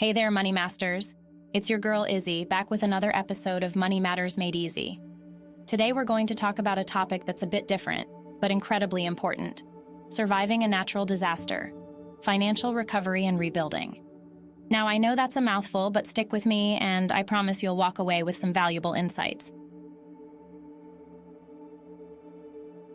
Hey there, Money Masters. It's your girl Izzy, back with another episode of Money Matters Made Easy. Today we're going to talk about a topic that's a bit different, but incredibly important: surviving a natural disaster, financial recovery and rebuilding. Now, I know that's a mouthful, but stick with me and I promise you'll walk away with some valuable insights.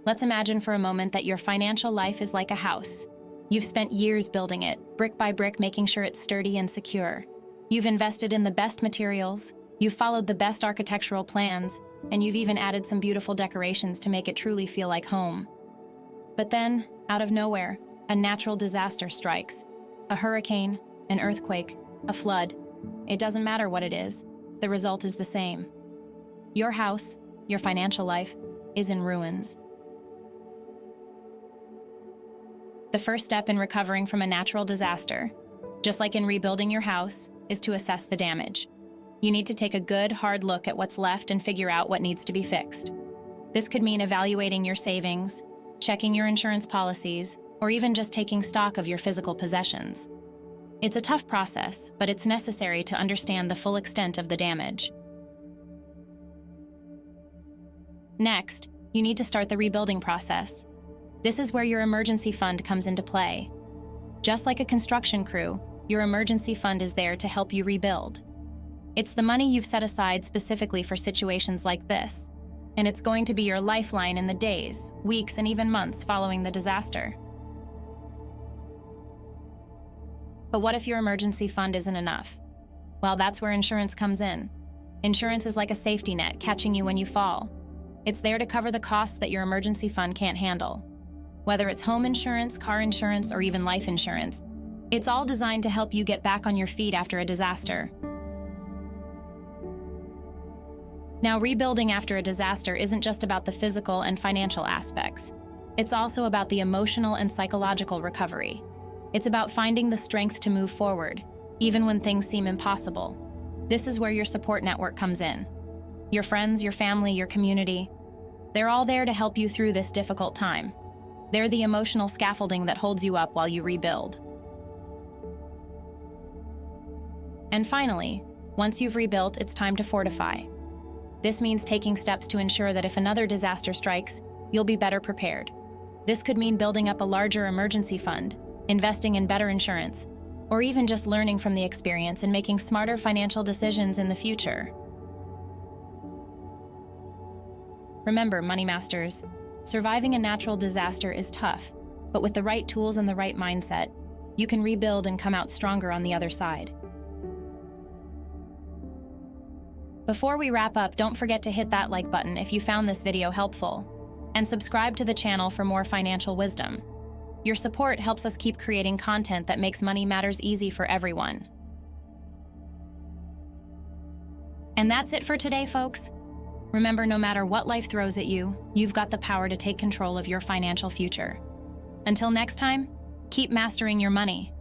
Let's imagine for a moment that your financial life is like a house. You've spent years building it, brick by brick, making sure it's sturdy and secure. You've invested in the best materials, you've followed the best architectural plans, and you've even added some beautiful decorations to make it truly feel like home. But then, out of nowhere, a natural disaster strikes. A hurricane, an earthquake, a flood. It doesn't matter what it is, the result is the same. Your house, your financial life, is in ruins. The first step in recovering from a natural disaster, just like in rebuilding your house, is to assess the damage. You need to take a good, hard look at what's left and figure out what needs to be fixed. This could mean evaluating your savings, checking your insurance policies, or even just taking stock of your physical possessions. It's a tough process, but it's necessary to understand the full extent of the damage. Next, you need to start the rebuilding process. This is where your emergency fund comes into play. Just like a construction crew, your emergency fund is there to help you rebuild. It's the money you've set aside specifically for situations like this, and it's going to be your lifeline in the days, weeks, and even months following the disaster. But what if your emergency fund isn't enough? Well, that's where insurance comes in. Insurance is like a safety net, catching you when you fall. It's there to cover the costs that your emergency fund can't handle. Whether it's home insurance, car insurance, or even life insurance, it's all designed to help you get back on your feet after a disaster. Now, rebuilding after a disaster isn't just about the physical and financial aspects. It's also about the emotional and psychological recovery. It's about finding the strength to move forward, even when things seem impossible. This is where your support network comes in. Your friends, your family, your community, they're all there to help you through this difficult time. They're the emotional scaffolding that holds you up while you rebuild. And finally, once you've rebuilt, it's time to fortify. This means taking steps to ensure that if another disaster strikes, you'll be better prepared. This could mean building up a larger emergency fund, investing in better insurance, or even just learning from the experience and making smarter financial decisions in the future. Remember, Money Masters, surviving a natural disaster is tough, but with the right tools and the right mindset, you can rebuild and come out stronger on the other side. Before we wrap up, don't forget to hit that like button if you found this video helpful, and subscribe to the channel for more financial wisdom. Your support helps us keep creating content that makes Money Matters easy for everyone. And that's it for today, folks. Remember, no matter what life throws at you, you've got the power to take control of your financial future. Until next time, keep mastering your money.